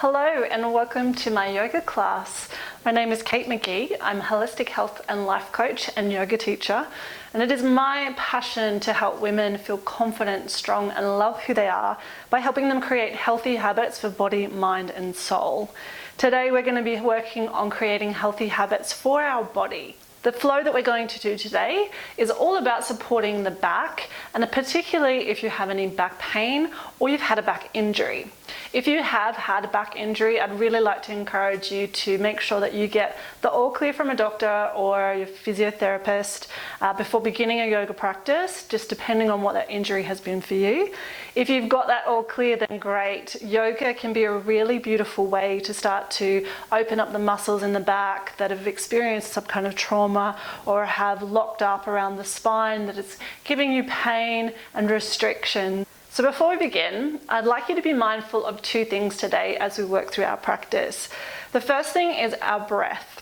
Hello and welcome to my yoga class. My name is Kate McGee. I'm a holistic health and life coach and yoga teacher, and it is my passion to help women feel confident, strong and love who they are by helping them create healthy habits for body, mind and soul. Today we're going to be working on creating healthy habits for our body. The flow that we're going to do today is all about supporting the back, and particularly if you have any back pain or you've had a back injury. If you have had a back injury, I'd really like to encourage you to make sure that you get the all clear from a doctor or your physiotherapist before beginning a yoga practice, just depending on what that injury has been for you. If you've got that all clear, then great. Yoga can be a really beautiful way to start to open up the muscles in the back that have experienced some kind of trauma or have locked up around the spine that is giving you pain and restriction. So before we begin, I'd like you to be mindful of two things today as we work through our practice. The first thing is our breath.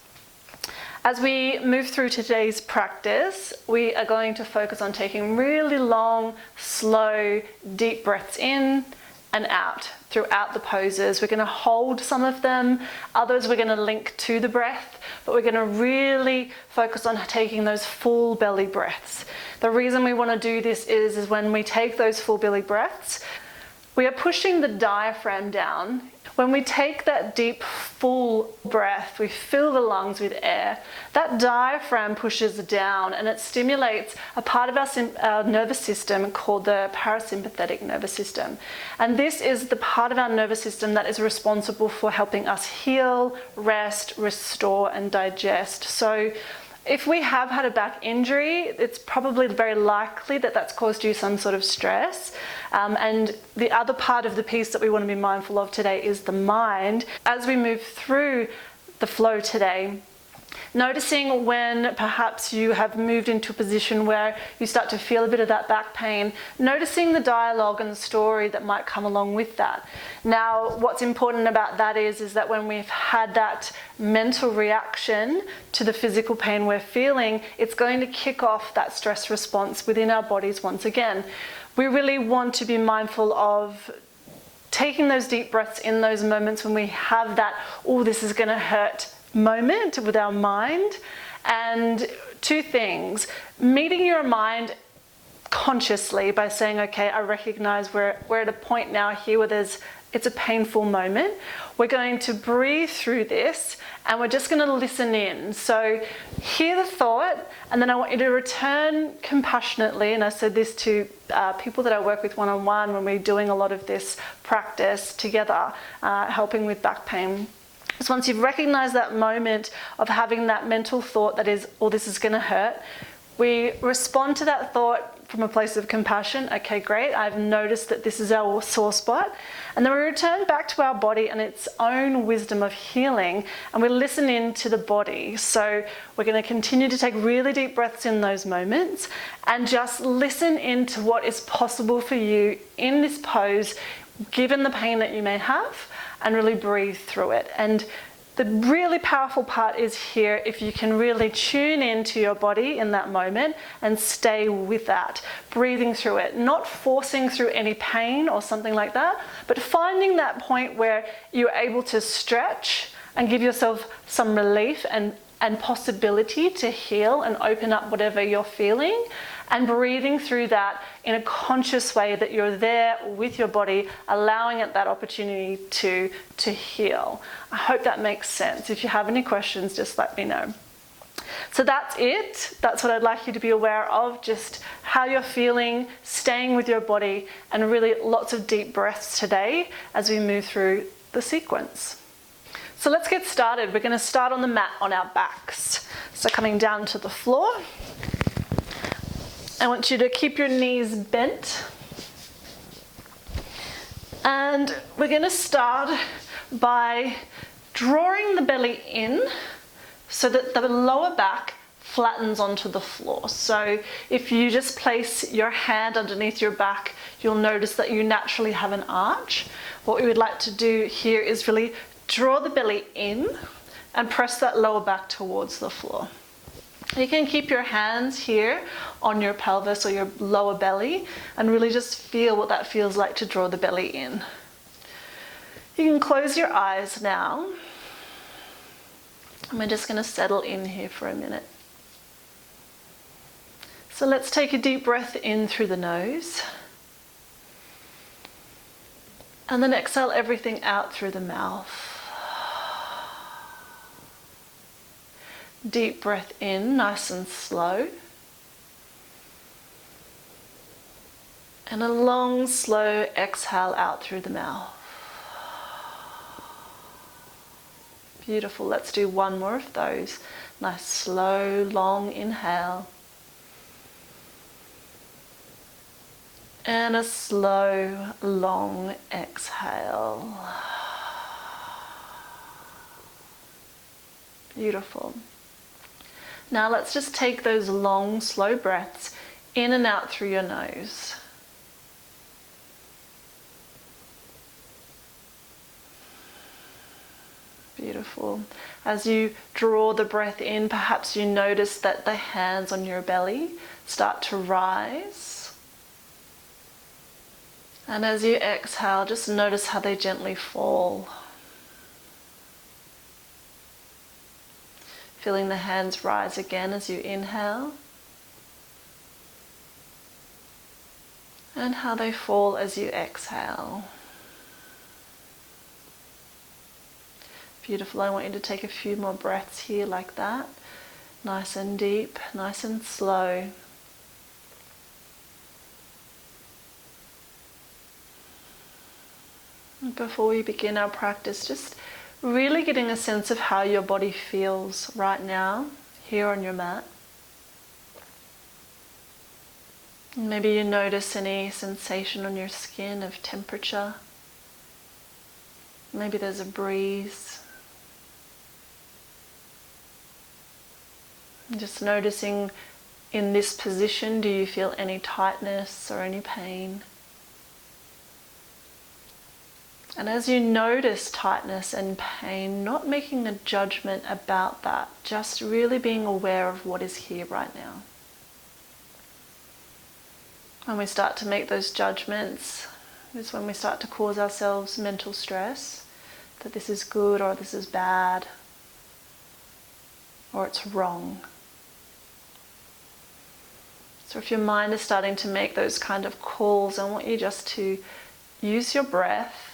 As we move through today's practice, we are going to focus on taking really long, slow, deep breaths in and out throughout the poses. We're going to hold some of them, others we're going to link to the breath, but we're going to really focus on taking those full belly breaths. The reason we want to do this is when we take those full belly breaths, we are pushing the diaphragm down. When we take that deep, full breath, we fill the lungs with air. That diaphragm pushes down and it stimulates a part of our nervous system called the parasympathetic nervous system. And this is the part of our nervous system that is responsible for helping us heal, rest, restore, and digest. So if we have had a back injury, it's probably very likely that that's caused you some sort of stress. And the other part of the piece that we want to be mindful of today is the mind. As we move through the flow today, noticing when perhaps you have moved into a position where you start to feel a bit of that back pain, noticing the dialogue and the story that might come along with that. Now, what's important about that is that when we've had that mental reaction to the physical pain we're feeling, it's going to kick off that stress response within our bodies once again. We really want to be mindful of taking those deep breaths in those moments when we have that, oh, this is going to hurt moment with our mind. And two things: meeting your mind consciously by saying, okay, I recognize we're at a point now here where it's a painful moment. We're going to breathe through this and we're just going to listen in. So hear the thought, and then I want you to return compassionately. And I said this to people that I work with one-on-one when we're doing a lot of this practice together, helping with back pain. So once you've recognized that moment of having that mental thought that is, oh, this is going to hurt, we respond to that thought from a place of compassion. Okay, great, I've noticed that this is our sore spot. And then we return back to our body and its own wisdom of healing, and we listen in to the body. So we're going to continue to take really deep breaths in those moments and just listen into what is possible for you in this pose, given the pain that you may have, and really breathe through it. And the really powerful part is here, if you can really tune into your body in that moment and stay with that, breathing through it, not forcing through any pain or something like that, but finding that point where you're able to stretch and give yourself some relief and possibility to heal and open up whatever you're feeling, and breathing through that in a conscious way that you're there with your body, allowing it that opportunity to heal. I hope that makes sense. If you have any questions, just let me know. So that's it. That's what I'd like you to be aware of, just how you're feeling, staying with your body, and really lots of deep breaths today as we move through the sequence. So let's get started. We're going to start on the mat on our backs. So coming down to the floor. I want you to keep your knees bent. And we're going to start by drawing the belly in so that the lower back flattens onto the floor. So if you just place your hand underneath your back, you'll notice that you naturally have an arch. What we would like to do here is really draw the belly in and press that lower back towards the floor. You can keep your hands here on your pelvis or your lower belly and really just feel what that feels like to draw the belly in. You can close your eyes now. And we're just going to settle in here for a minute. So let's take a deep breath in through the nose. And then exhale everything out through the mouth. Deep breath in, nice and slow. And a long, slow exhale out through the mouth. Beautiful. Let's do one more of those. Nice, slow, long inhale. And a slow, long exhale. Beautiful. Now let's just take those long, slow breaths in and out through your nose. Beautiful. As you draw the breath in, perhaps you notice that the hands on your belly start to rise. And as you exhale, just notice how they gently fall. Feeling the hands rise again as you inhale. And how they fall as you exhale. Beautiful. I want you to take a few more breaths here like that. Nice and deep, nice and slow. Before we begin our practice, just really getting a sense of how your body feels right now, here on your mat. Maybe you notice any sensation on your skin of temperature. Maybe there's a breeze. Just noticing in this position, do you feel any tightness or any pain? And as you notice tightness and pain, not making a judgment about that, just really being aware of what is here right now. When we start to make those judgments, is when we start to cause ourselves mental stress, that this is good or this is bad, or it's wrong. So if your mind is starting to make those kind of calls, I want you just to use your breath.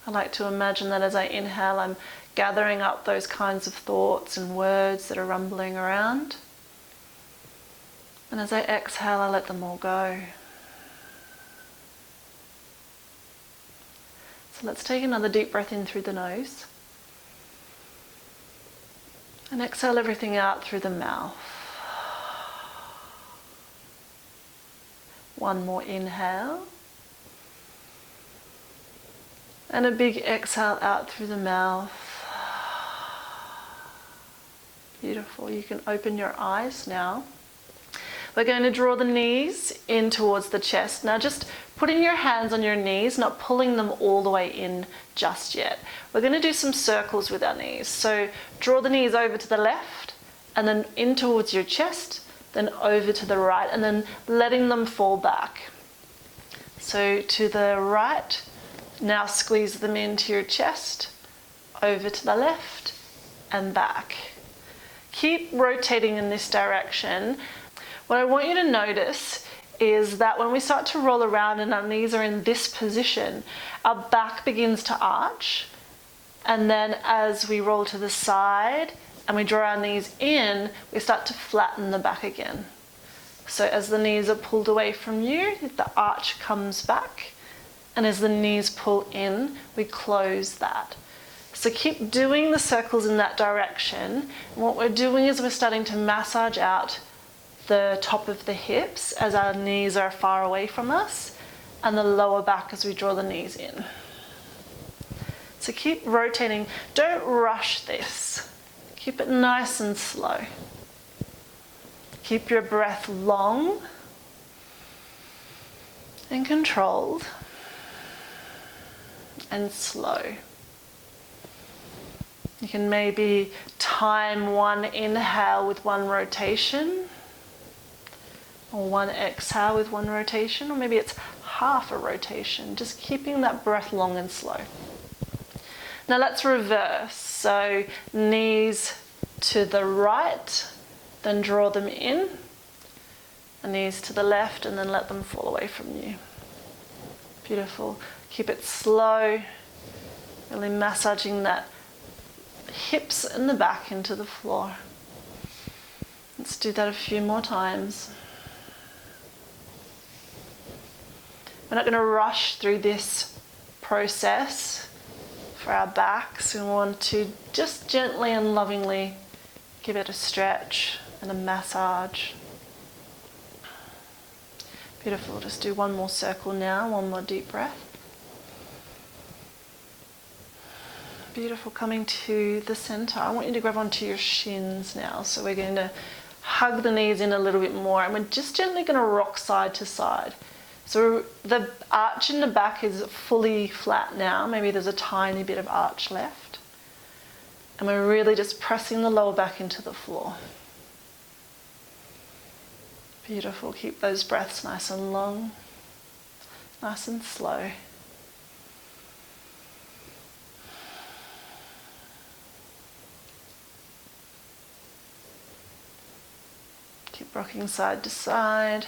I like to imagine that as I inhale, I'm gathering up those kinds of thoughts and words that are rumbling around. And as I exhale, I let them all go. So let's take another deep breath in through the nose. And exhale everything out through the mouth. One more inhale. And a big exhale out through the mouth. Beautiful. You can open your eyes now. We're going to draw the knees in towards the chest. Now just putting your hands on your knees, not pulling them all the way in just yet. We're going to do some circles with our knees. So draw the knees over to the left and then in towards your chest, then over to the right and then letting them fall back. So to the right, now squeeze them into your chest, over to the left and back. Keep rotating in this direction. What I want you to notice is that when we start to roll around and our knees are in this position, our back begins to arch. And then as we roll to the side and we draw our knees in, we start to flatten the back again. So as the knees are pulled away from you, the arch comes back. And as the knees pull in, we close that. So keep doing the circles in that direction. And what we're doing is we're starting to massage out the top of the hips as our knees are far away from us, and the lower back as we draw the knees in. So keep rotating. Don't rush this. Keep it nice and slow. Keep your breath long and controlled. And slow. You can maybe time one inhale with one rotation, or one exhale with one rotation, or maybe it's half a rotation, just keeping that breath long and slow. Now let's reverse. So knees to the right, then draw them in. And knees to the left, and then let them fall away from you. Beautiful. Keep it slow, really massaging that hips and the back into the floor. Let's do that a few more times. We're not going to rush through this process for our backs. We want to just gently and lovingly give it a stretch and a massage. Beautiful. Just do one more circle now, one more deep breath. Beautiful. Coming to the center. I want you to grab onto your shins now. So we're going to hug the knees in a little bit more, and we're just gently going to rock side to side. So the arch in the back is fully flat now. Maybe there's a tiny bit of arch left. And we're really just pressing the lower back into the floor. Beautiful. Keep those breaths nice and long, nice and slow. Keep rocking side to side.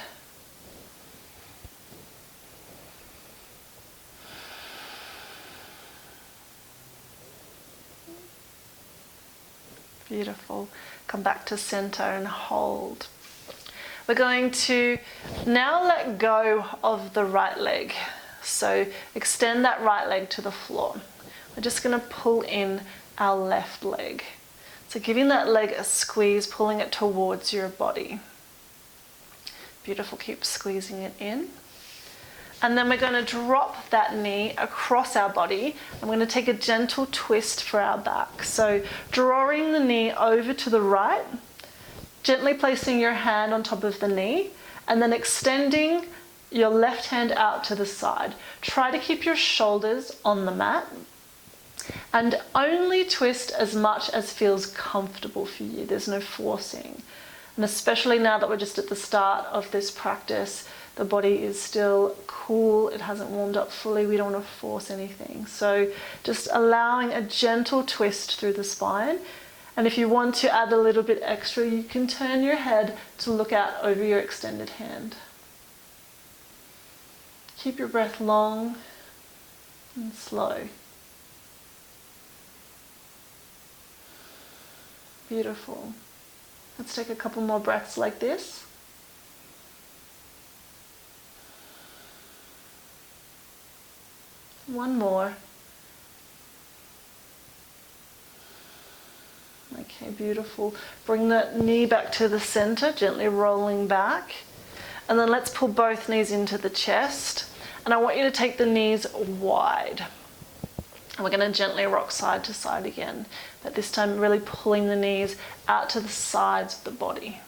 Beautiful. Come back to center and hold. We're going to now let go of the right leg. So extend that right leg to the floor. We're just going to pull in our left leg. So giving that leg a squeeze, pulling it towards your body. Beautiful. Keep squeezing it in. And then we're going to drop that knee across our body. I'm going to take a gentle twist for our back. So drawing the knee over to the right, gently placing your hand on top of the knee, and then extending your left hand out to the side. Try to keep your shoulders on the mat, and only twist as much as feels comfortable for you. There's no forcing. And especially now that we're just at the start of this practice, the body is still cool, it hasn't warmed up fully, we don't want to force anything. So just allowing a gentle twist through the spine. And if you want to add a little bit extra, you can turn your head to look out over your extended hand. Keep your breath long and slow. Beautiful. Let's take a couple more breaths like this. One more. Okay, beautiful. Bring that knee back to the center, gently rolling back. And then let's pull both knees into the chest. And I want you to take the knees wide. And we're going to gently rock side to side again. But this time really pulling the knees out to the sides of the body.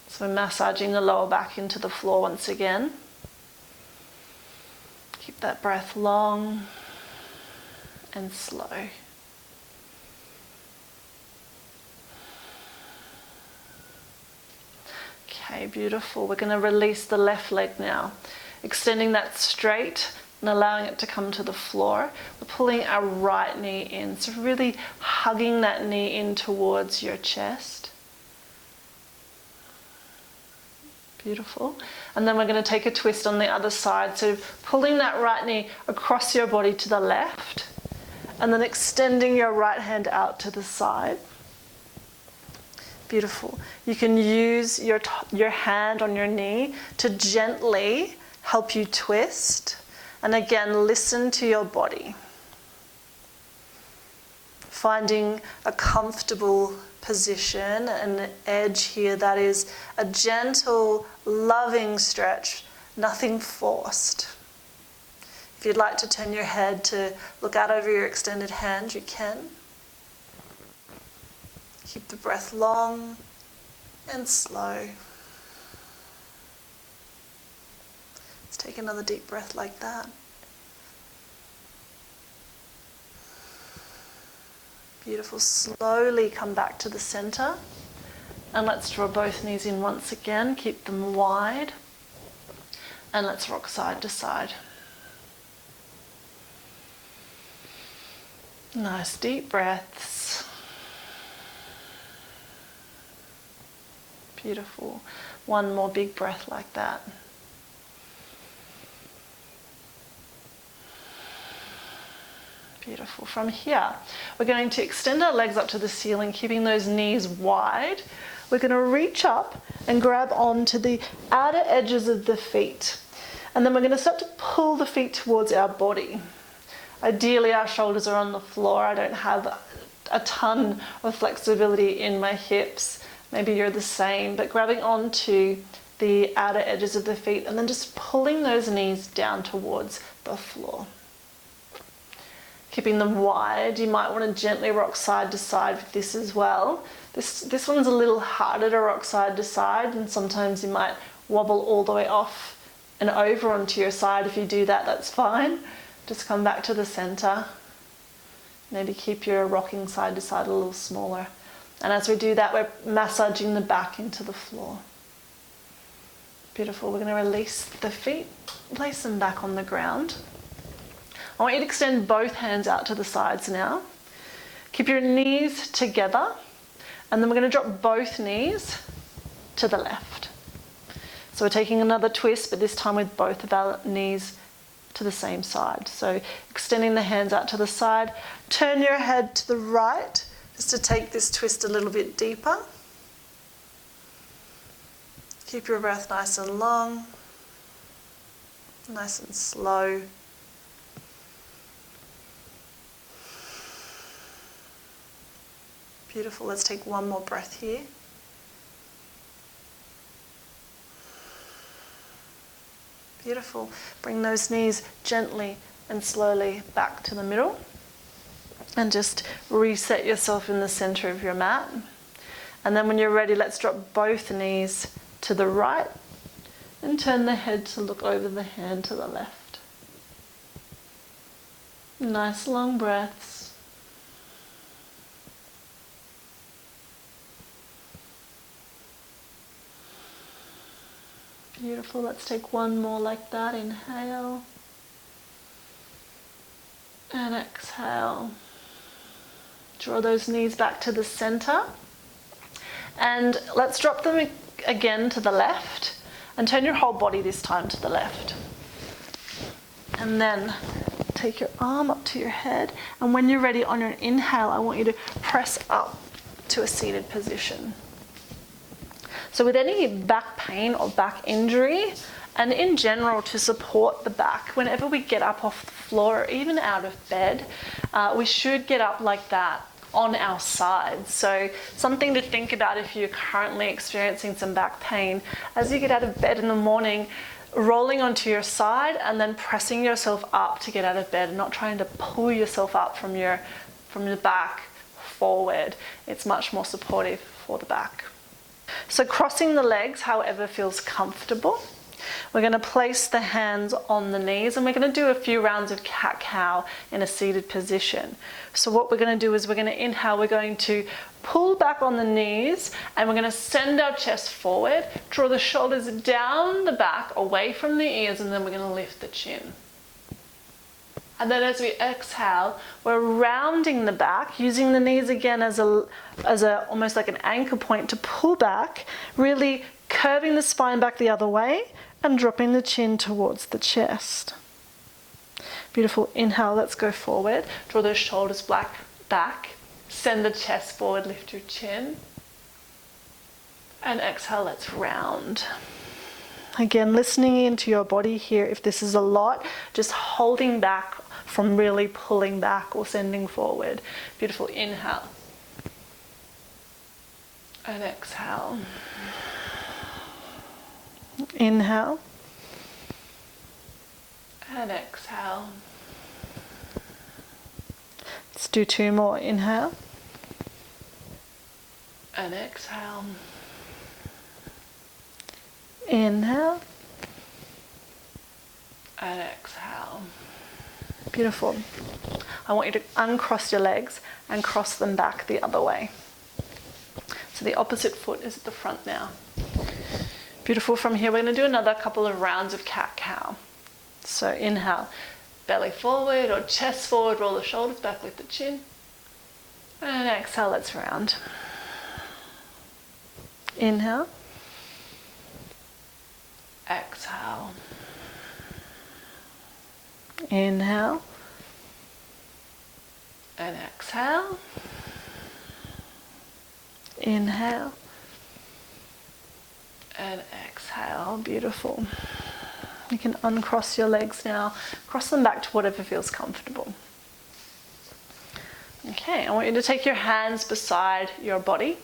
So we're massaging the lower back into the floor once again. Keep that breath long and slow. Okay, beautiful. We're going to release the left leg now. Extending that straight and allowing it to come to the floor. We're pulling our right knee in. So really hugging that knee in towards your chest. Beautiful. And then we're going to take a twist on the other side. So pulling that right knee across your body to the left. And then extending your right hand out to the side. Beautiful. You can use your hand on your knee to gently help you twist. And again, listen to your body. Finding a comfortable position, an edge here that is a gentle, loving stretch, nothing forced. If you'd like to turn your head to look out over your extended hand, you can. Keep the breath long and slow. Let's take another deep breath like that. Beautiful. Slowly come back to the center. And let's draw both knees in once again. Keep them wide. And let's rock side to side. Nice deep breaths. Beautiful. One more big breath like that. Beautiful. From here, we're going to extend our legs up to the ceiling, keeping those knees wide. We're going to reach up and grab onto the outer edges of the feet. And then we're going to start to pull the feet towards our body. Ideally, our shoulders are on the floor. I don't have a ton of flexibility in my hips. Maybe you're the same, but grabbing onto the outer edges of the feet and then just pulling those knees down towards the floor. Keeping them wide. You might want to gently rock side to side with this as well. This one's a little harder to rock side to side, and sometimes you might wobble all the way off and over onto your side. If you do that, that's fine. Just come back to the center. Maybe keep your rocking side to side a little smaller. And as we do that, we're massaging the back into the floor. Beautiful. We're going to release the feet, place them back on the ground. I want you to extend both hands out to the sides now. Keep your knees together, and then we're going to drop both knees to the left. So we're taking another twist, but this time with both of our knees to the same side. So extending the hands out to the side. Turn your head to the right, just to take this twist a little bit deeper. Keep your breath nice and long, nice and slow. Beautiful. Let's take one more breath here. Beautiful. Bring those knees gently and slowly back to the middle. And just reset yourself in the center of your mat. And then when you're ready, let's drop both knees to the right and turn the head to look over the hand to the left. Nice long breaths. Beautiful. Let's take one more like that. Inhale. And exhale. Draw those knees back to the center. And let's drop them again to the left. And turn your whole body this time to the left. And then take your arm up to your head. And when you're ready on your inhale, I want you to press up to a seated position. So with any back pain or back injury, and in general to support the back, whenever we get up off the floor or even out of bed, we should get up like that on our sides. So something to think about if you're currently experiencing some back pain. As you get out of bed in the morning, rolling onto your side and then pressing yourself up to get out of bed, and not trying to pull yourself up from the back forward. It's much more supportive for the back. So crossing the legs, however feels comfortable. We're going to place the hands on the knees, and we're going to do a few rounds of cat-cow in a seated position. So what we're going to do is we're going to inhale, we're going to pull back on the knees, and we're going to send our chest forward, draw the shoulders down the back, away from the ears, and then we're going to lift the chin. And then as we exhale, we're rounding the back, using the knees again as a almost like an anchor point to pull back, really curving the spine back the other way and dropping the chin towards the chest. Beautiful. Inhale, let's go forward. Draw those shoulders back. Send the chest forward, lift your chin. And exhale, let's round. Again, listening into your body here. If this is a lot, just holding back from really pulling back or sending forward. Beautiful. Inhale. And exhale. Inhale. And exhale. Let's do two more. Inhale. And exhale. Inhale. And exhale. Beautiful. I want you to uncross your legs and cross them back the other way. So the opposite foot is at the front now. Beautiful. From here, we're going to do another couple of rounds of cat-cow. So inhale, belly forward or chest forward, roll the shoulders back, lift the chin. And exhale, let's round. Inhale. Exhale. Inhale. And exhale. Inhale. And exhale. Beautiful. You can uncross your legs now. Cross them back to whatever feels comfortable. Okay, I want you to take your hands beside your body.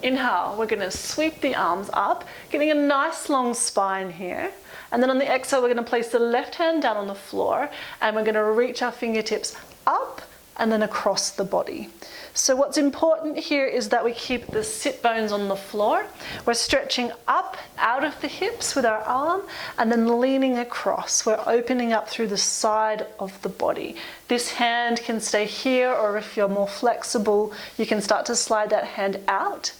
Inhale, we're going to sweep the arms up, getting a nice long spine here. And then on the exhale, we're going to place the left hand down on the floor and we're going to reach our fingertips up and then across the body. So what's important here is that we keep the sit bones on the floor. We're stretching up out of the hips with our arm and then leaning across. We're opening up through the side of the body. This hand can stay here, or if you're more flexible, you can start to slide that hand out.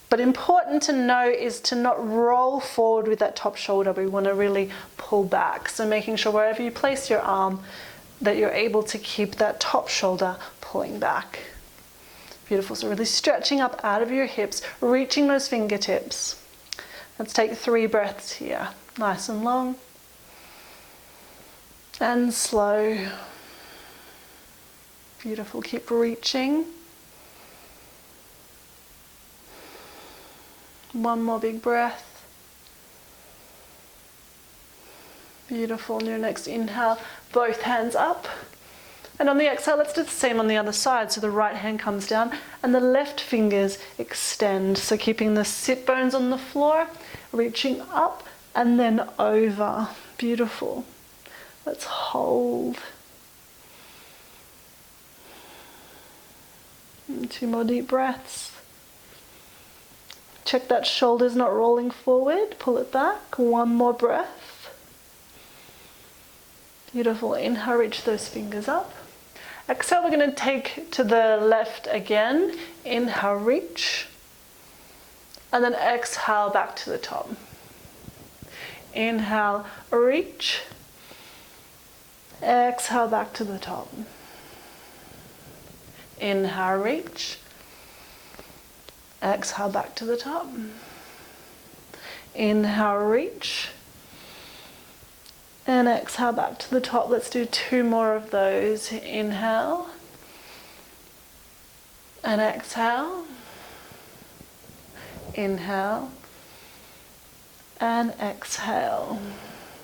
But important to know is to not roll forward with that top shoulder. We want to really pull back. So making sure wherever you place your arm, that you're able to keep that top shoulder pulling back. Beautiful. So really stretching up out of your hips, reaching those fingertips. Let's take 3 breaths here. Nice and long. And slow. Beautiful. Keep reaching. One more big breath. Beautiful. On your next inhale, both hands up. And on the exhale, let's do the same on the other side. So the right hand comes down and the left fingers extend. So keeping the sit bones on the floor, reaching up and then over. Beautiful. Let's hold. And 2 more deep breaths. Check that shoulder's not rolling forward. Pull it back. 1 more breath. Beautiful. Inhale, reach those fingers up. Exhale, we're going to take to the left again. Inhale, reach. And then exhale, back to the top. Inhale, reach. Exhale, back to the top. Inhale, reach. Exhale, back to the top. Inhale, reach. And exhale back to the top. Let's do 2 more of those. Inhale. And exhale. Inhale. And exhale.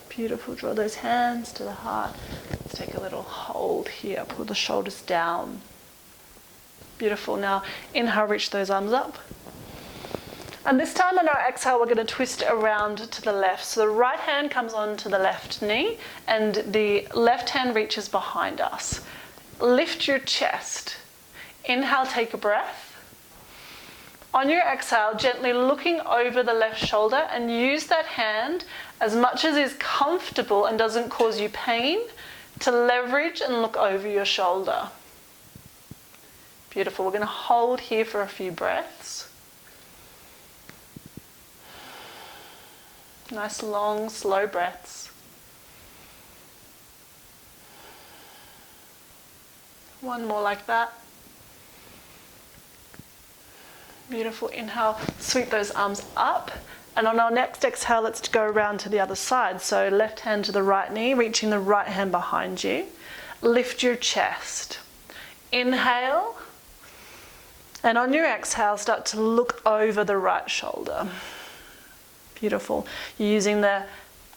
Beautiful. Draw those hands to the heart. Let's take a little hold here. Pull the shoulders down. Beautiful. Now inhale, reach those arms up. And this time on our exhale, we're going to twist around to the left. So the right hand comes onto the left knee and the left hand reaches behind us. Lift your chest. Inhale, take a breath. On your exhale, gently looking over the left shoulder and use that hand as much as is comfortable and doesn't cause you pain to leverage and look over your shoulder. Beautiful. We're going to hold here for a few breaths. Nice long, slow breaths. One more like that. Beautiful. Inhale, sweep those arms up. And on our next exhale, let's go around to the other side. So left hand to the right knee, reaching the right hand behind you. Lift your chest. Inhale. And on your exhale, start to look over the right shoulder. Beautiful. You're using the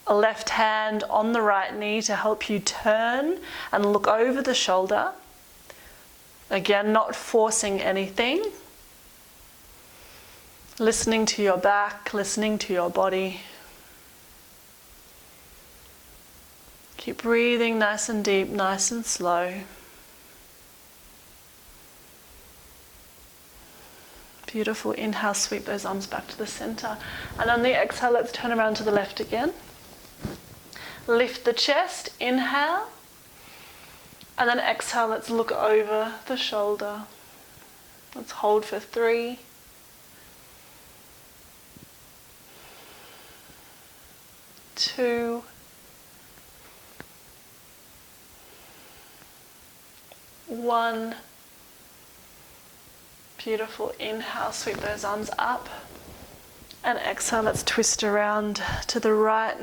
left hand on the right knee to help you turn and look over the shoulder. Again, not forcing anything. Listening to your back, listening to your body. Keep breathing nice and deep, nice and slow. Beautiful. Inhale, sweep those arms back to the center. And on the exhale, let's turn around to the left again. Lift the chest, inhale. And then exhale, let's look over the shoulder. Let's hold for 3, 2, 1. Beautiful. Inhale, sweep those arms up. And exhale, let's twist around to the right.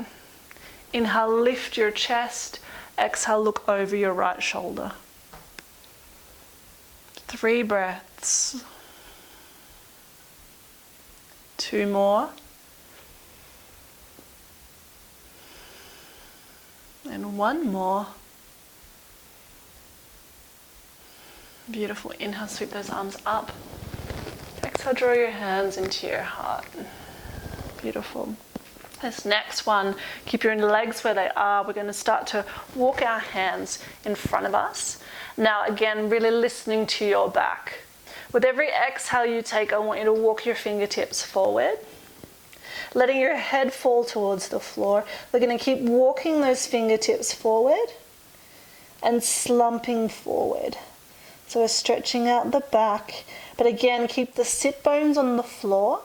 Inhale, lift your chest. Exhale, look over your right shoulder. 3 breaths. 2 more. And 1 more. Beautiful. Inhale, sweep those arms up. Exhale, draw your hands into your heart. Beautiful. This next one, keep your legs where they are. We're going to start to walk our hands in front of us. Now again, really listening to your back. With every exhale you take, I want you to walk your fingertips forward, letting your head fall towards the floor. We're going to keep walking those fingertips forward and slumping forward. So we're stretching out the back, but again, keep the sit bones on the floor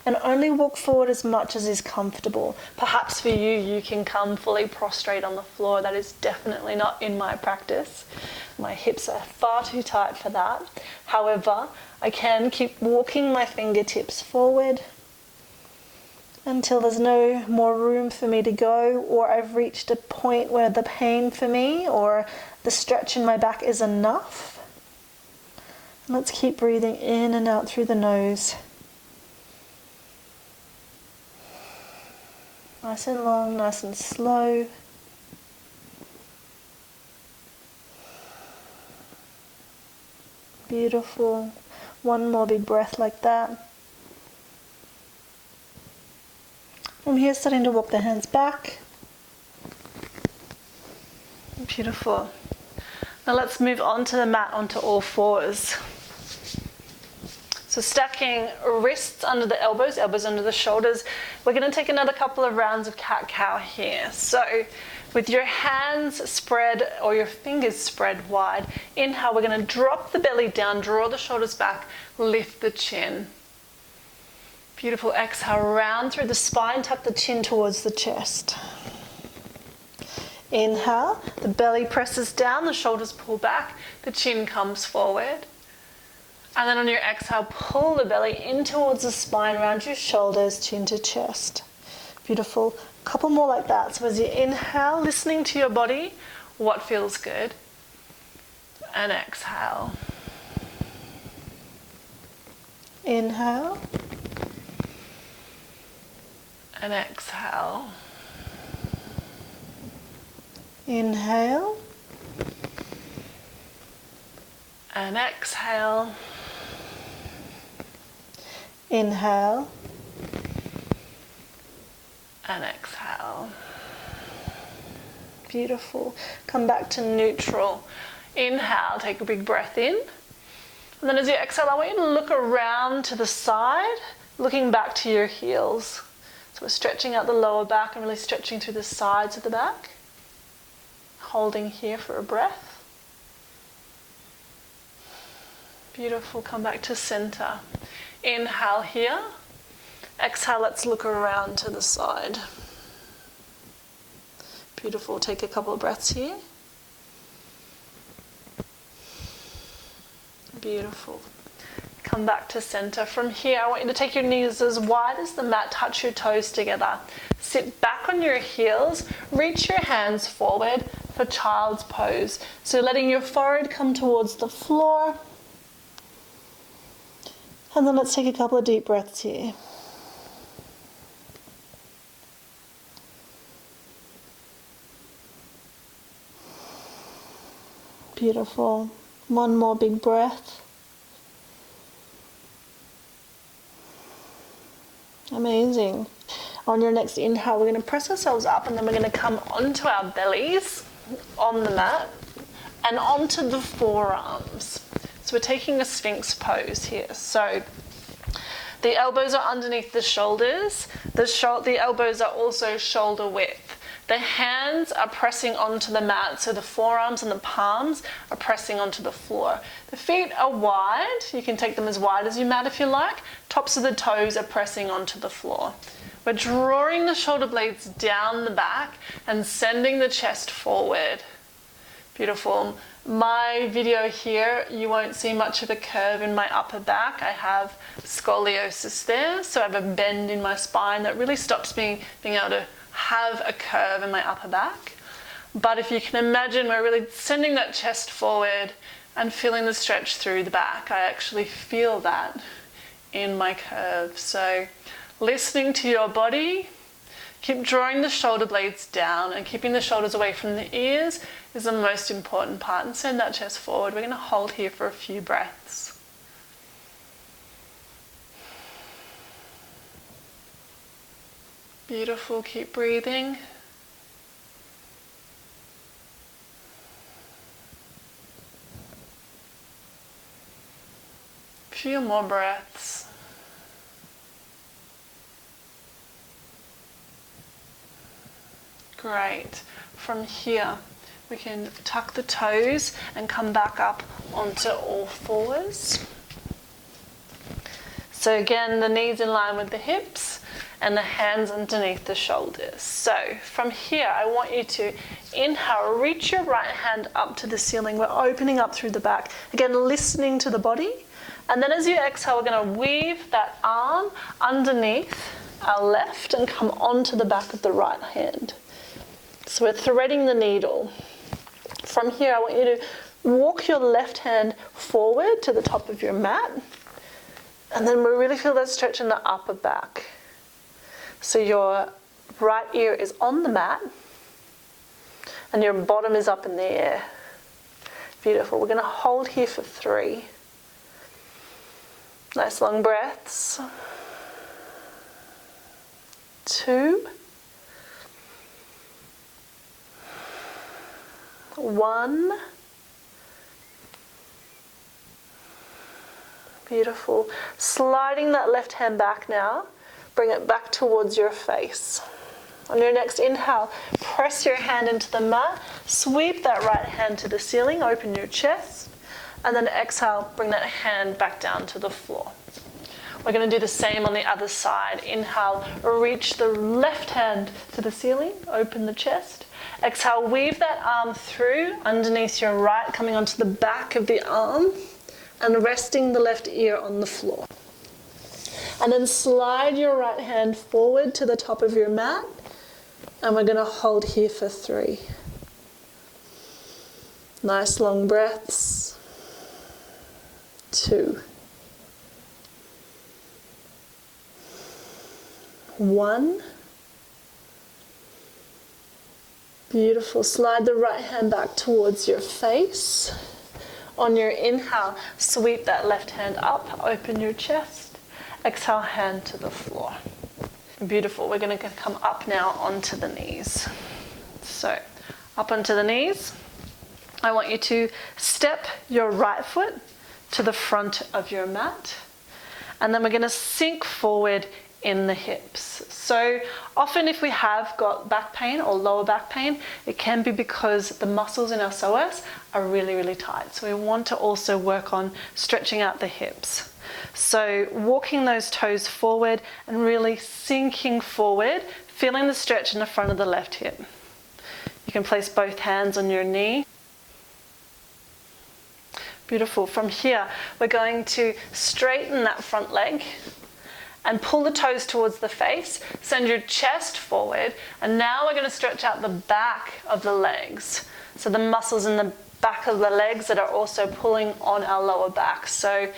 and only walk forward as much as is comfortable. Perhaps for you, you can come fully prostrate on the floor. That is definitely not in my practice. My hips are far too tight for that. However, I can keep walking my fingertips forward until there's no more room for me to go, or I've reached a point where the pain for me or the stretch in my back is enough. And let's keep breathing in and out through the nose. Nice and long, nice and slow. Beautiful. 1 more big breath like that. From here, starting to walk the hands back. Beautiful. Now let's move on to the mat, onto all fours. So stacking wrists under the elbows, elbows under the shoulders. We're going to take another couple of rounds of cat-cow here. So with your hands spread or your fingers spread wide, inhale, we're going to drop the belly down, draw the shoulders back, lift the chin. Beautiful. Exhale, round through the spine, tuck the chin towards the chest. Inhale, the belly presses down, the shoulders pull back, the chin comes forward. And then on your exhale, pull the belly in towards the spine, round your shoulders, chin to chest. Beautiful. Couple more like that. So as you inhale, listening to your body, what feels good. And exhale. Inhale. And exhale. Inhale. And exhale. Inhale. And exhale. Beautiful. Come back to neutral. Inhale, take a big breath in. And then as you exhale, I want you to look around to the side, looking back to your heels. So we're stretching out the lower back and really stretching through the sides of the back. Holding here for a breath. Beautiful. Come back to center. Inhale here. Exhale, let's look around to the side. Beautiful. Take a couple of breaths here. Beautiful. Come back to center. From here, I want you to take your knees as wide as the mat, touch your toes together. Sit back on your heels, reach your hands forward for child's pose. So letting your forehead come towards the floor. And then let's take a couple of deep breaths here. Beautiful. 1 more big breath. Amazing. On your next inhale, we're going to press ourselves up and then we're going to come onto our bellies on the mat and onto the forearms. So we're taking a Sphinx pose here. So the elbows are underneath the shoulders. The elbows are also shoulder width. The hands are pressing onto the mat, so the forearms and the palms are pressing onto the floor. The feet are wide. You can take them as wide as you mat if you like. Tops of the toes are pressing onto the floor. We're drawing the shoulder blades down the back and sending the chest forward. Beautiful. My video here, you won't see much of a curve in my upper back. I have scoliosis there, so I have a bend in my spine that really stops me being able to have a curve in my upper back. But if you can imagine, we're really sending that chest forward and feeling the stretch through the back. I actually feel that in my curve. So listening to your body, keep drawing the shoulder blades down and keeping the shoulders away from the ears is the most important part, and send that chest forward. We're going to hold here for a few breaths. Beautiful, keep breathing. A few more breaths. Great. From here, we can tuck the toes and come back up onto all fours. So again, the knees in line with the hips and the hands underneath the shoulders. So from here, I want you to inhale, reach your right hand up to the ceiling. We're opening up through the back. Again, listening to the body. And then as you exhale, we're going to weave that arm underneath our left and come onto the back of the right hand. So we're threading the needle. From here, I want you to walk your left hand forward to the top of your mat. And then we really feel that stretch in the upper back. So your right ear is on the mat and your bottom is up in the air. Beautiful. We're going to hold here for 3. Nice long breaths. 2. 1. Beautiful. Sliding that left hand back now. Bring it back towards your face. On your next inhale, press your hand into the mat. Sweep that right hand to the ceiling. Open your chest. And then exhale, bring that hand back down to the floor. We're going to do the same on the other side. Inhale, reach the left hand to the ceiling. Open the chest. Exhale, weave that arm through underneath your right, coming onto the back of the arm and resting the left ear on the floor. And then slide your right hand forward to the top of your mat, and we're going to hold here for 3. Nice long breaths. 2. 1. Beautiful. Slide the right hand back towards your face. On your inhale, sweep that left hand up, open your chest. Exhale, hand to the floor. Beautiful. We're going to come up now onto the knees. So, up onto the knees. I want you to step your right foot to the front of your mat. And then we're going to sink forward in the hips. So often if we have got back pain or lower back pain, it can be because the muscles in our psoas are really, really tight. So we want to also work on stretching out the hips. So walking those toes forward and really sinking forward, feeling the stretch in the front of the left hip. You can place both hands on your knee. Beautiful. From here, we're going to straighten that front leg and pull the toes towards the face, send your chest forward, and now we're going to stretch out the back of the legs. So the muscles in the back of the legs that are also pulling on our lower back. So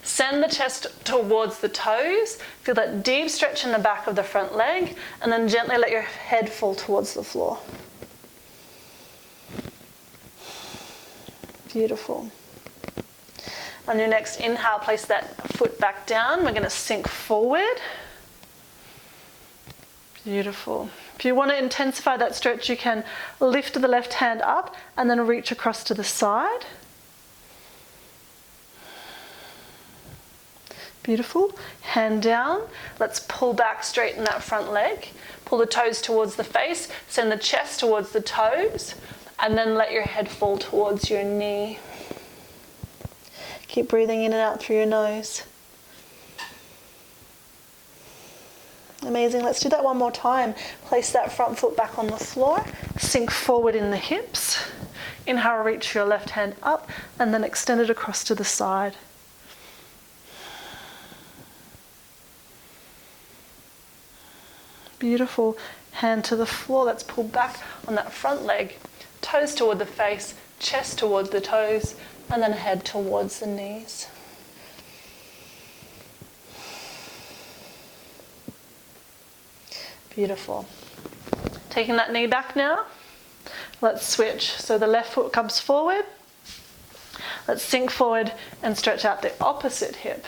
send the chest towards the toes, feel that deep stretch in the back of the front leg, and then gently let your head fall towards the floor. Beautiful. On your next inhale, place that foot back down. We're going to sink forward. Beautiful. If you want to intensify that stretch, you can lift the left hand up and then reach across to the side. Beautiful. Hand down. Let's pull back, straighten that front leg. Pull the toes towards the face. Send the chest towards the toes. And then let your head fall towards your knee. Keep breathing in and out through your nose. Amazing. Let's do that one more time. Place that front foot back on the floor. Sink forward in the hips. Inhale, reach your left hand up and then extend it across to the side. Beautiful. Hand to the floor. Let's pull back on that front leg. Toes toward the face, chest towards the toes, and then head towards the knees. Beautiful. Taking that knee back now. Let's switch. So the left foot comes forward. Let's sink forward and stretch out the opposite hip.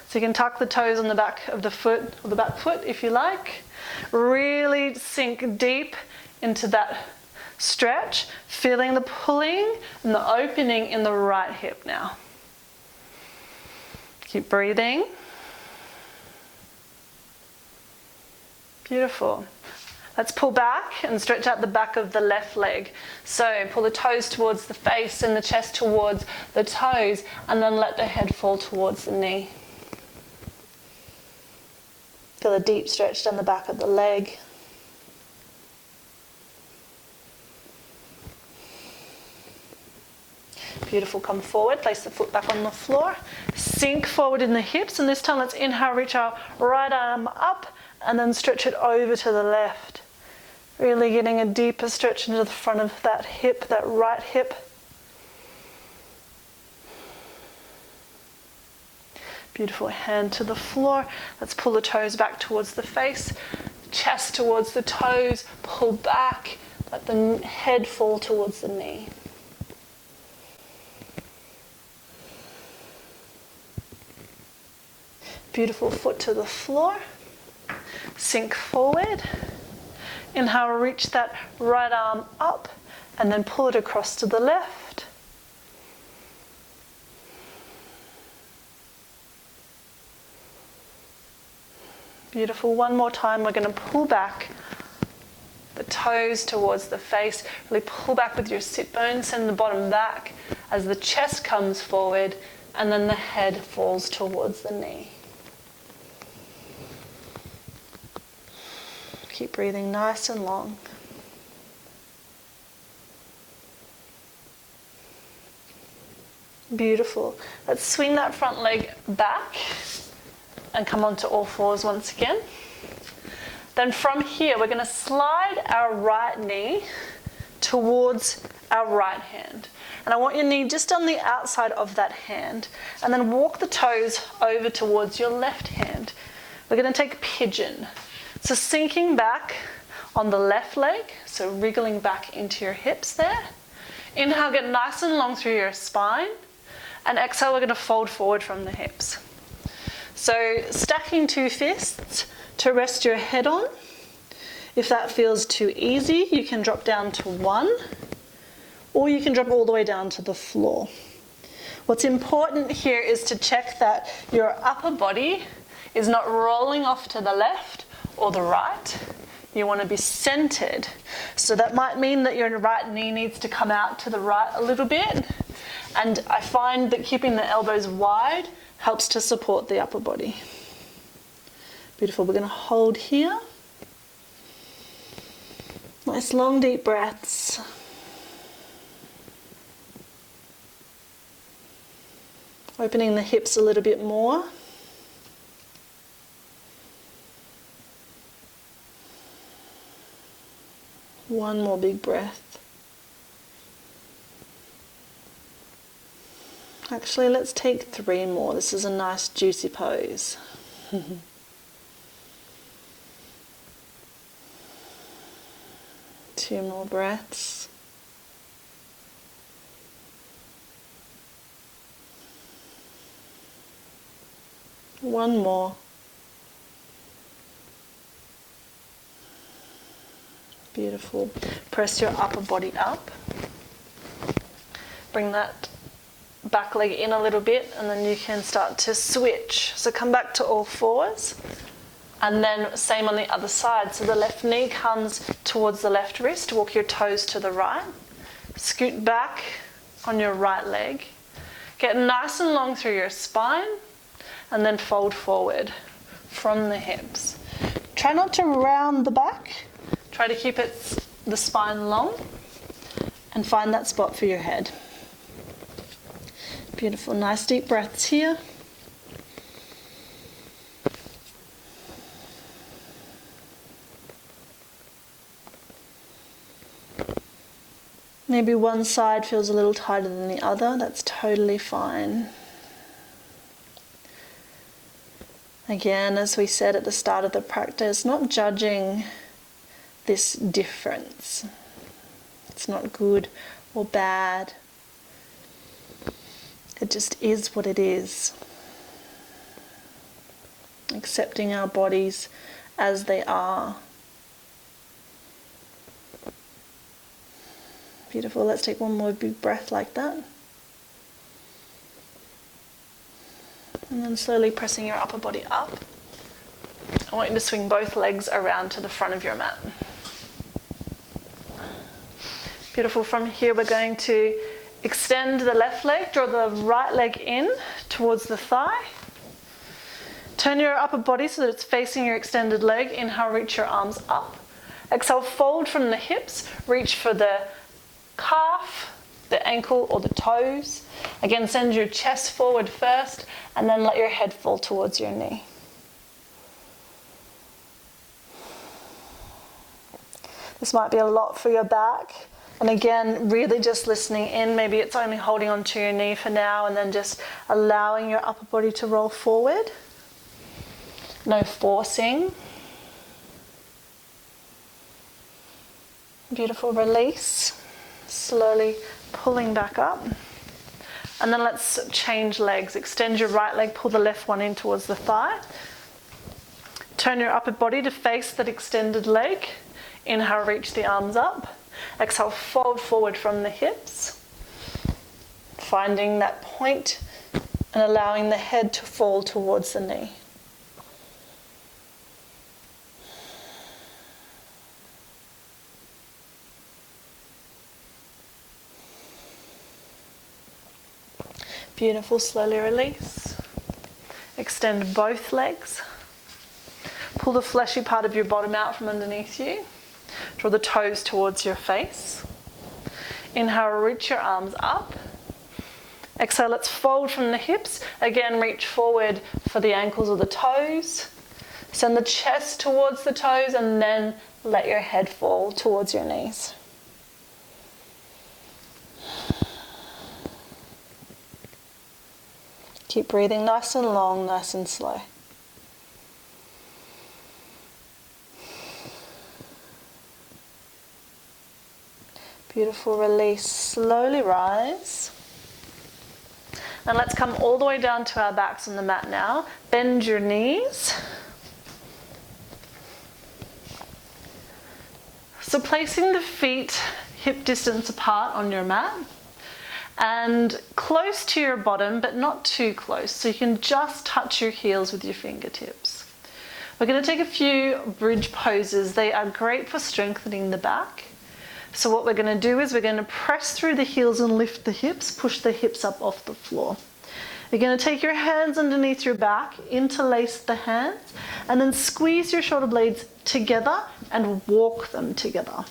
So you can tuck the toes on the back of the foot, or the back foot if you like. Really sink deep into that stretch, feeling the pulling and the opening in the right hip now. Keep breathing. Beautiful. Let's pull back and stretch out the back of the left leg. So pull the toes towards the face and the chest towards the toes, and then let the head fall towards the knee. Feel a deep stretch down the back of the leg. Beautiful. Come forward, place the foot back on the floor. Sink forward in the hips, and this time let's inhale, reach our right arm up, and then stretch it over to the left. Really getting a deeper stretch into the front of that hip, that right hip. Beautiful. Hand to the floor. Let's pull the toes back towards the face, chest towards the toes, pull back, let the head fall towards the knee. Beautiful. Foot to the floor. Sink forward. Inhale, reach that right arm up and then pull it across to the left. Beautiful. One more time. We're going to pull back the toes towards the face. Really pull back with your sit bones, send the bottom back as the chest comes forward, and then the head falls towards the knee. Keep breathing nice and long. Beautiful. Let's swing that front leg back and come onto all fours once again. Then from here, we're going to slide our right knee towards our right hand. And I want your knee just on the outside of that hand. And then walk the toes over towards your left hand. We're going to take pigeon. So sinking back on the left leg, so wriggling back into your hips there. Inhale, get nice and long through your spine. And exhale, we're going to fold forward from the hips. So stacking two fists to rest your head on. If that feels too easy, you can drop down to one, or you can drop all the way down to the floor. What's important here is to check that your upper body is not rolling off to the left or the right. You want to be centered. So that might mean that your right knee needs to come out to the right a little bit. And I find that keeping the elbows wide helps to support the upper body. Beautiful. We're going to hold here. Nice long deep breaths. Opening the hips a little bit more. One more big breath. Actually, let's take 3 more. This is a nice juicy pose. 2 more breaths. One more. Beautiful. Press your upper body up. Bring that back leg in a little bit, and then you can start to switch. So come back to all fours, and then same on the other side. So the left knee comes towards the left wrist. Walk your toes to the right. Scoot back on your right leg. Get nice and long through your spine, and then fold forward from the hips. Try not to round the back. Try to keep the spine long and find that spot for your head. Beautiful, nice deep breaths here. Maybe one side feels a little tighter than the other, that's totally fine. Again, as we said at the start of the practice, not judging this difference. It's not good or bad. It just is what it is. Accepting our bodies as they are. Beautiful. Let's take one more big breath like that. And then slowly pressing your upper body up. I want you to swing both legs around to the front of your mat. Beautiful. From here we're going to extend the left leg, draw the right leg in towards the thigh. Turn your upper body so that it's facing your extended leg. Inhale, reach your arms up. Exhale, fold from the hips, reach for the calf, the ankle or the toes. Again, send your chest forward first and then let your head fall towards your knee. This might be a lot for your back. And again, really just listening in. Maybe it's only holding onto your knee for now and then just allowing your upper body to roll forward. No forcing. Beautiful, release. Slowly pulling back up. And then let's change legs. Extend your right leg, pull the left one in towards the thigh. Turn your upper body to face that extended leg. Inhale, reach the arms up. Exhale, fold forward from the hips. Finding that point and allowing the head to fall towards the knee. Beautiful, slowly release. Extend both legs. Pull the fleshy part of your bottom out from underneath you. Draw the toes towards your face. Inhale, reach your arms up. Exhale, let's fold from the hips. Again, reach forward for the ankles or the toes. Send the chest towards the toes and then let your head fall towards your knees. Keep breathing nice and long, nice and slow. Beautiful, release, slowly rise. And let's come all the way down to our backs on the mat now. Bend your knees. So placing the feet hip distance apart on your mat and close to your bottom, but not too close. So you can just touch your heels with your fingertips. We're going to take a few bridge poses. They are great for strengthening the back. So what we're going to do is we're going to press through the heels and lift the hips, push the hips up off the floor. You're going to take your hands underneath your back, interlace the hands, and then squeeze your shoulder blades together and walk them together.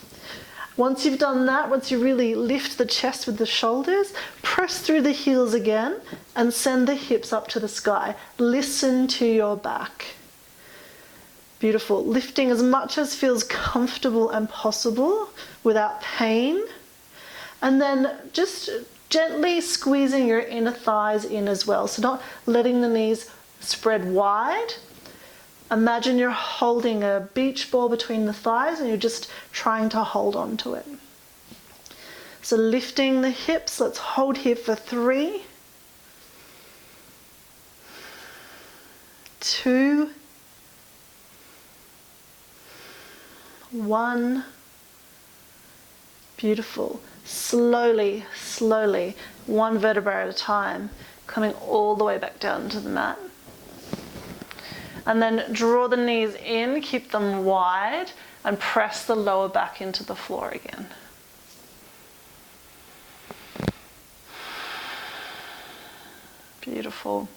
Once you've done that, once you really lift the chest with the shoulders, press through the heels again and send the hips up to the sky. Listen to your back. Beautiful. Lifting as much as feels comfortable and possible without pain. And then just gently squeezing your inner thighs in as well. So not letting the knees spread wide. Imagine you're holding a beach ball between the thighs and you're just trying to hold on to it. So lifting the hips, let's hold here for 3, 2, 1. Beautiful. Slowly, slowly, one vertebra at a time, coming all the way back down to the mat. And then draw the knees in, keep them wide, and press the lower back into the floor again. Beautiful.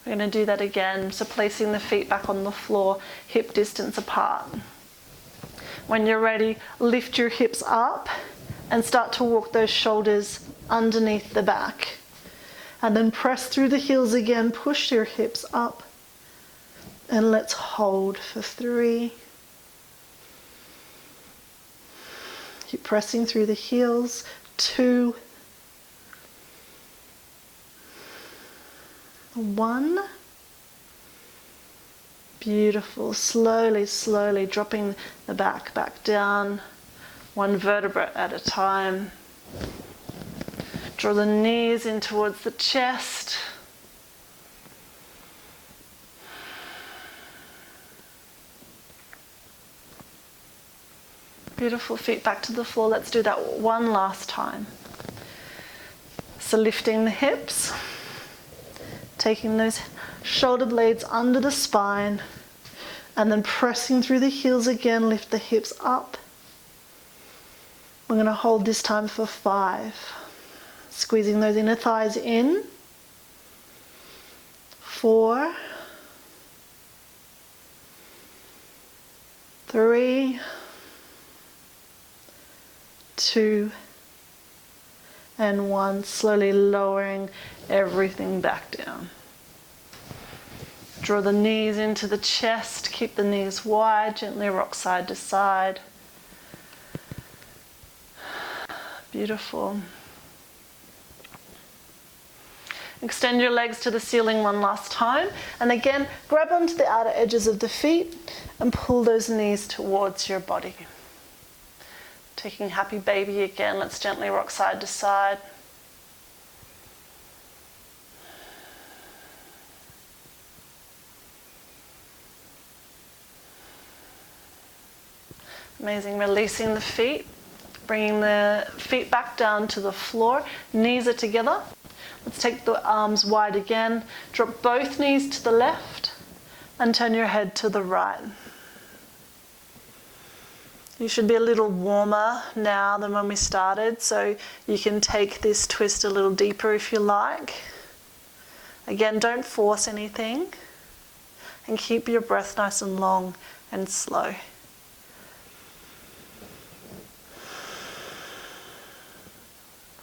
We're going to do that again. So placing the feet back on the floor, hip distance apart. When you're ready, lift your hips up and start to walk those shoulders underneath the back. And then press through the heels again, push your hips up. And let's hold for 3. Keep pressing through the heels. 2. 1. Beautiful. Slowly, slowly dropping the back down, 1 vertebra at a time. Draw the knees in towards the chest. Beautiful. Feet back to the floor. Let's do that one last time. So lifting the hips, taking those shoulder blades under the spine, and then pressing through the heels again, lift the hips up. We're going to hold this time for 5. Squeezing those inner thighs in. 4. 3. 2. And 1. Slowly lowering everything back down. Draw the knees into the chest, keep the knees wide, gently rock side to side. Beautiful. Extend your legs to the ceiling one last time. And again, grab onto the outer edges of the feet and pull those knees towards your body. Taking happy baby again, let's gently rock side to side. Amazing. Releasing the feet, bringing the feet back down to the floor. Knees are together. Let's take the arms wide again. Drop both knees to the left and turn your head to the right. You should be a little warmer now than when we started, so you can take this twist a little deeper if you like. Again, don't force anything and keep your breath nice and long and slow.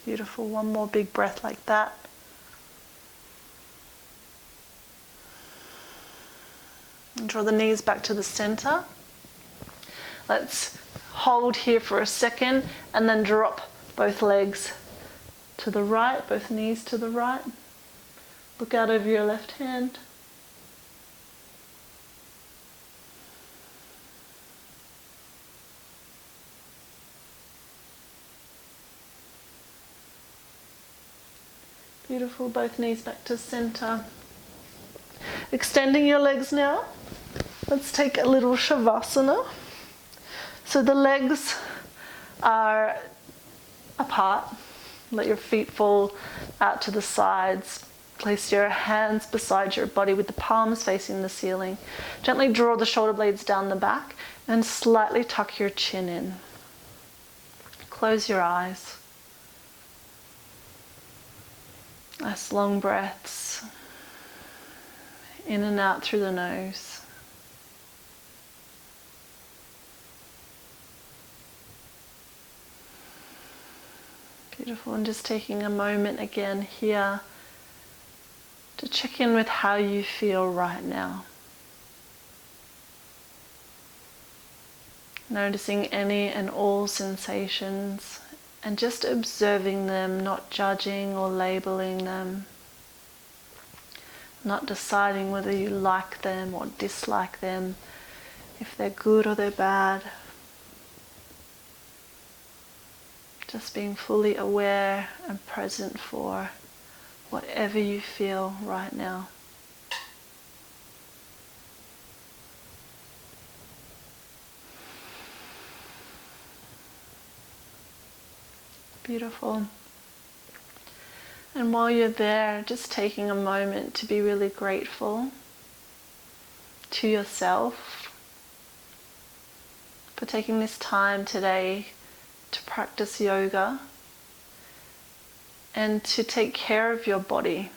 Beautiful. One more big breath like that. And draw the knees back to the center. Let's hold here for a second and then drop both legs to the right, both knees to the right. Look out over your left hand. Beautiful, both knees back to center. Extending your legs now. Let's take a little Shavasana. So the legs are apart. Let your feet fall out to the sides. Place your hands beside your body with the palms facing the ceiling. Gently draw the shoulder blades down the back and slightly tuck your chin in. Close your eyes. Nice long breaths in and out through the nose. Beautiful, and just taking a moment again here to check in with how you feel right now. Noticing any and all sensations and just observing them, not judging or labeling them, not deciding whether you like them or dislike them, if they're good or they're bad. Just being fully aware and present for whatever you feel right now. Beautiful. And while you're there, just taking a moment to be really grateful to yourself for taking this time today to practice yoga and to take care of your body.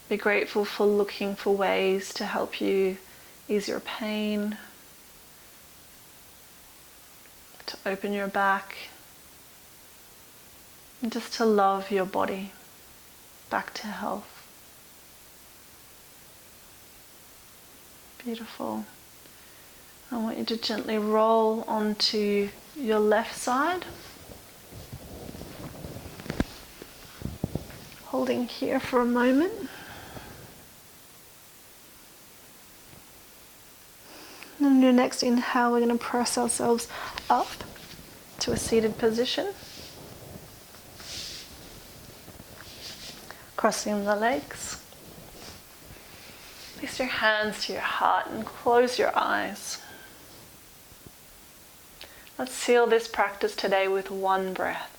Be grateful for looking for ways to help you ease your pain, to open your back, and just to love your body back to health. Beautiful. I want you to gently roll onto your left side, holding here for a moment. And on your next inhale, we're going to press ourselves up to a seated position. Crossing the legs. Place your hands to your heart and close your eyes. Let's seal this practice today with one breath.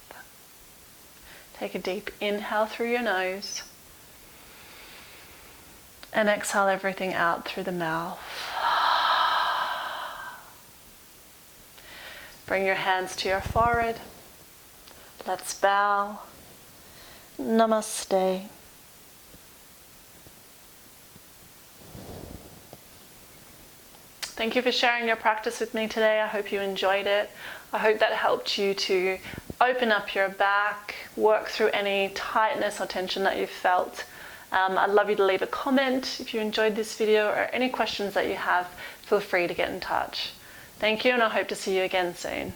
Take a deep inhale through your nose and exhale everything out through the mouth. Bring your hands to your forehead. Let's bow. Namaste. Thank you for sharing your practice with me today. I hope you enjoyed it. I hope that helped you to open up your back, work through any tightness or tension that you felt. I'd love you to leave a comment if you enjoyed this video, or any questions that you have, feel free to get in touch. Thank you, and I hope to see you again soon.